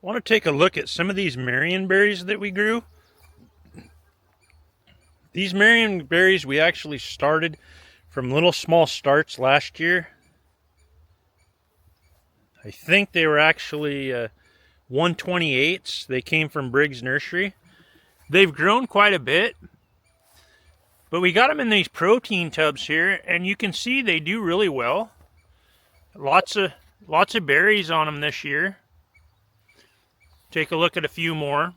I want to take a look at some of these Marionberries that we grew. These Marionberries we actually started from little small starts last year. I think they were actually 128s. They came from Briggs Nursery. They've grown quite a bit, but we got them in these protein tubs here, and you can see they do really well. Lots of berries on them this year. Take a look at a few more.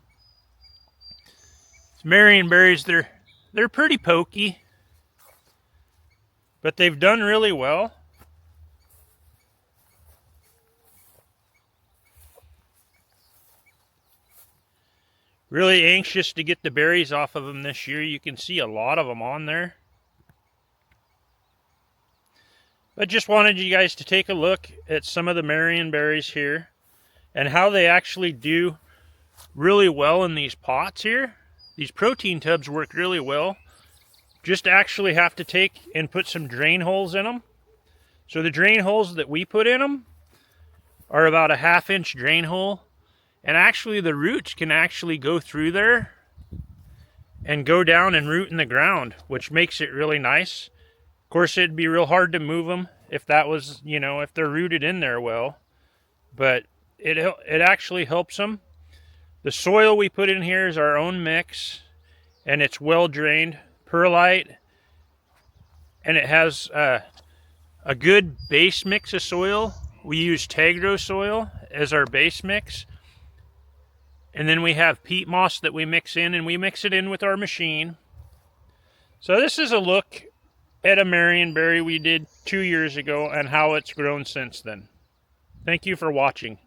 Marionberries, they're pretty pokey, but they've done really well. Really anxious to get the berries off of them this year. You can see a lot of them on there. But just wanted you guys to take a look at some of the Marionberries here and how they actually do really well in these pots here. These protein tubs work really well. Just actually have to take and put some drain holes in them. So the drain holes that we put in them are about a 1/2 inch drain hole. And actually the roots can actually go through there and go down and root in the ground, which makes it really nice. Of course, it'd be real hard to move them if that was, if they're rooted in there well. But it actually helps them. The soil we put in here is our own mix, and it's well drained, perlite, and it has a good base mix of soil. We use Tegro soil as our base mix, and then we have peat moss that we mix in, and we mix it in with our machine. So this is a look at a Marionberry we did 2 years ago and how it's grown since then. Thank you for watching.